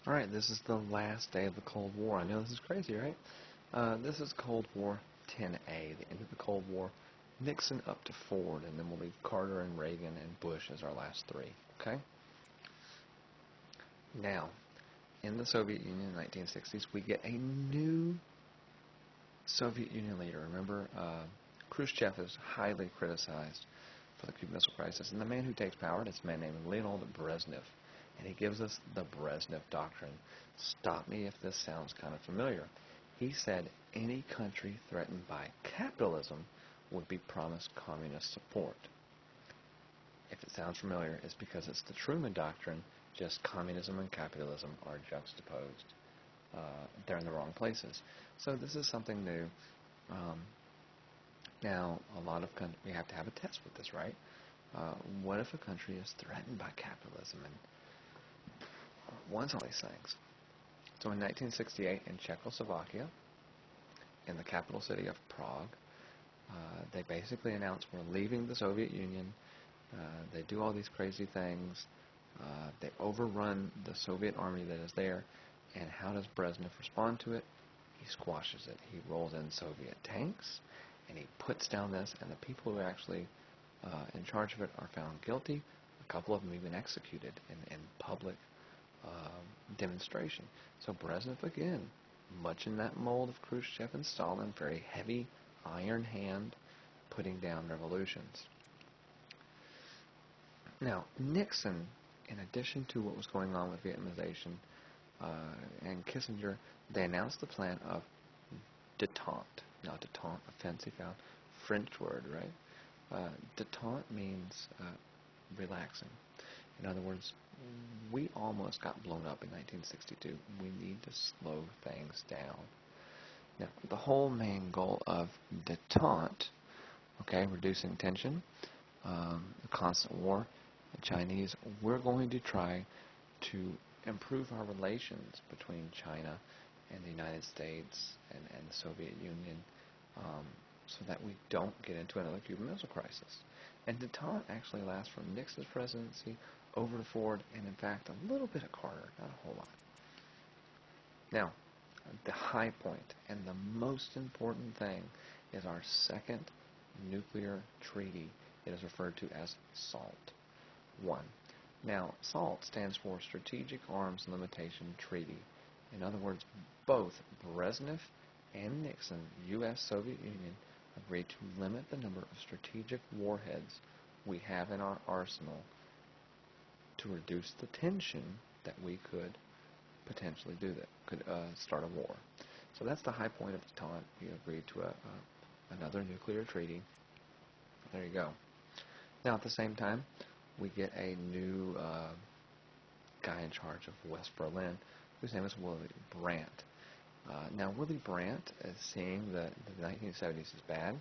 Alright, this is the last day of the Cold War. I know this is crazy, right? This is Cold War 10A, the end of the Cold War. Nixon up to Ford, and then we'll leave Carter and Reagan and Bush as our last three, okay? Now, in the Soviet Union in the 1960s, we get a new Soviet Union leader. Remember, Khrushchev is highly criticized for the Cuban Missile Crisis, and the man who takes power is a man named Leonid Brezhnev, and he gives us the Brezhnev Doctrine. Stop me if this sounds kind of familiar. He said any country threatened by capitalism would be promised communist support. If it sounds familiar, it's because it's the Truman Doctrine, just communism and capitalism are juxtaposed. They're in the wrong places. So this is something new. Now, a lot of we have to have a test with this, right? What if a country is threatened by capitalism? And what's all these things? So in 1968, in Czechoslovakia, in the capital city of Prague, they basically announced we're leaving the Soviet Union. They do all these crazy things. They overrun the Soviet army that is there. And how does Brezhnev respond to it? He squashes it. He rolls in Soviet tanks, and he puts down this, and the people who are actually in charge of it are found guilty. A couple of them even executed in public demonstration. So Brezhnev, again, much in that mold of Khrushchev and Stalin, very heavy, iron hand, putting down revolutions. Now, Nixon, in addition to what was going on with Vietnamization and Kissinger, they announced the plan of détente. Now, détente, a fancy found French word, right? Détente means relaxing. In other words, we almost got blown up in 1962. We need to slow things down. Now, the whole main goal of détente, okay, reducing tension, the constant war, the Chinese, we're going to try to improve our relations between China and the United States and the Soviet Union so that we don't get into another Cuban Missile Crisis. And détente actually lasts from Nixon's presidency over to Ford and, in fact, a little bit of Carter, not a whole lot. Now, the high point and the most important thing is our second nuclear treaty. It is referred to as SALT I. Now, SALT stands for Strategic Arms Limitation Treaty. In other words, both Brezhnev and Nixon, U.S.-Soviet Union, agreed to limit the number of strategic warheads we have in our arsenal to reduce the tension that we could potentially do that, could start a war. So that's the high point of the time. We agreed to another nuclear treaty. There you go. Now, at the same time, we get a new guy in charge of West Berlin, whose name is Willy Brandt. Now, Willy Brandt, seeing that the 1970s is bad,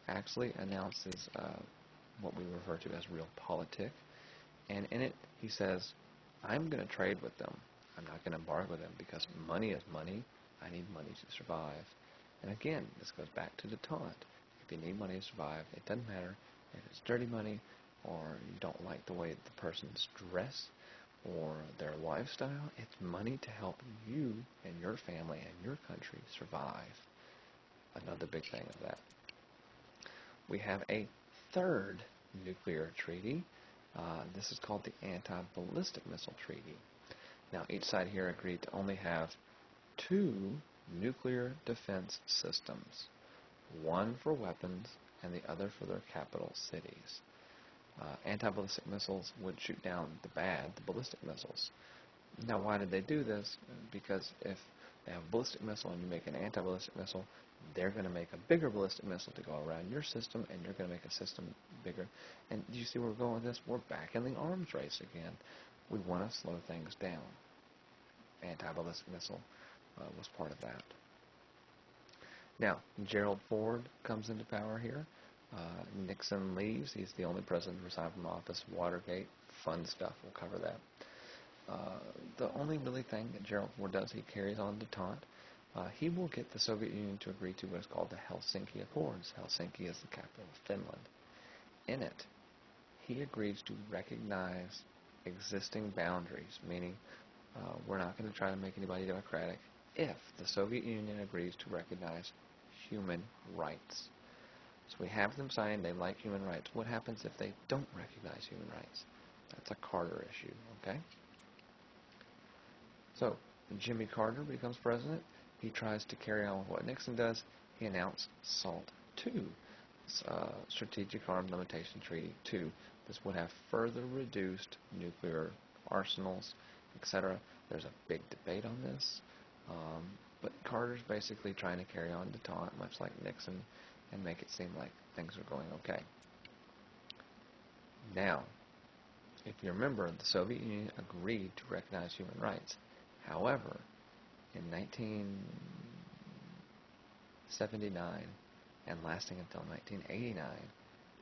actually announces what we refer to as realpolitik. And in it, he says, I'm going to trade with them. I'm not going to embargo them because money is money. I need money to survive. And again, this goes back to détente. If you need money to survive, it doesn't matter if it's dirty money or you don't like the way the person's dress or their lifestyle. It's money to help you and your family and your country survive. Another big thing of that. We have a third nuclear treaty. This is called the Anti-Ballistic Missile Treaty. Now, each side here agreed to only have 2 nuclear defense systems, one for weapons and the other for their capital cities. Anti-ballistic missiles would shoot down the ballistic missiles. Now, why did they do this? Because if they have a ballistic missile and you make an anti-ballistic missile, they're going to make a bigger ballistic missile to go around your system, and you're going to make a system bigger. And do you see where we're going with this? We're back in the arms race again. We want to slow things down. Anti-ballistic missile was part of that. Now, Gerald Ford comes into power here. Nixon leaves. He's the only president to resign from office. Watergate, fun stuff. We'll cover that. The only really thing that Gerald Ford does, he carries on détente. He will get the Soviet Union to agree to what is called the Helsinki Accords. Helsinki is the capital of Finland. In it, he agrees to recognize existing boundaries, meaning We're not going to try to make anybody democratic if the Soviet Union agrees to recognize human rights. So we have them sign, they like human rights. What happens if they don't recognize human rights? That's a Carter issue, okay? So, Jimmy Carter becomes president. He tries to carry on with what Nixon does. He announced SALT II, Strategic Arms Limitation Treaty 2. This would have further reduced nuclear arsenals, etc. There's a big debate on this, but Carter's basically trying to carry on detente, much like Nixon, and make it seem like things are going okay. Now, if you remember, the Soviet Union agreed to recognize human rights. However, in 1979 and lasting until 1989,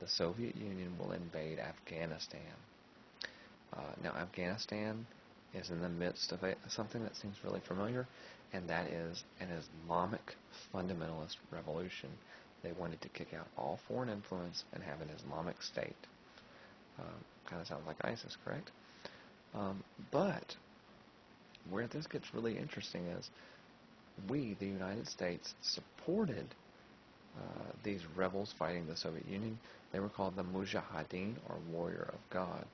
the Soviet Union will invade Afghanistan. Now, Afghanistan is in the midst of something that seems really familiar, and that is an Islamic fundamentalist revolution. They wanted to kick out all foreign influence and have an Islamic state. Kind of sounds like ISIS, correct? But where this gets really interesting is we, the United States, supported these rebels fighting the Soviet Union. They were called the Mujahideen, or Warrior of God.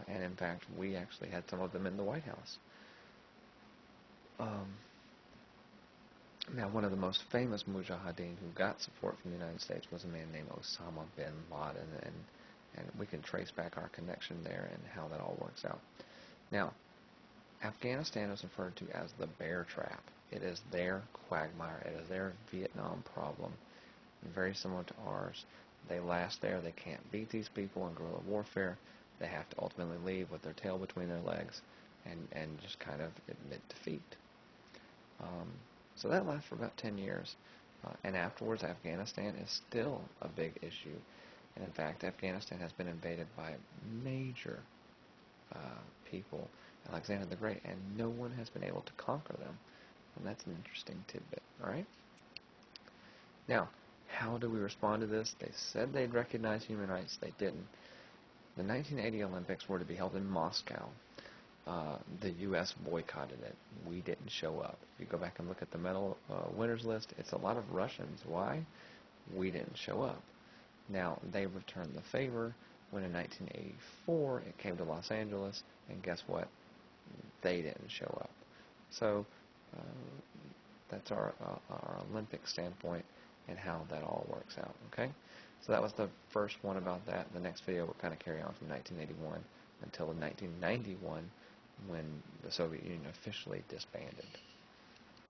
And in fact, we actually had some of them in the White House. Now, one of the most famous Mujahideen who got support from the United States was a man named Osama bin Laden, and we can trace back our connection there and how that all works out. Now, Afghanistan is referred to as the bear trap. It is their quagmire. It is their Vietnam problem, very similar to ours. They last there. They can't beat these people in guerrilla warfare. They have to ultimately leave with their tail between their legs and just kind of admit defeat. So that lasts for about 10 years. And afterwards, Afghanistan is still a big issue. And in fact, Afghanistan has been invaded by major people, Alexander the Great, and no one has been able to conquer them. And that's an interesting tidbit, all right? Now, how do we respond to this? They said they'd recognize human rights. They didn't. The 1980 Olympics were to be held in Moscow. The U.S. boycotted it. We didn't show up. If you go back and look at the medal winners list, it's a lot of Russians. Why? We didn't show up. Now, they returned the favor when in 1984 it came to Los Angeles, and guess what? They didn't show up. So that's our Olympic standpoint and how that all works out, okay? So that was the first one about that. The next video will kind of carry on from 1981 until 1991 when the Soviet Union officially disbanded.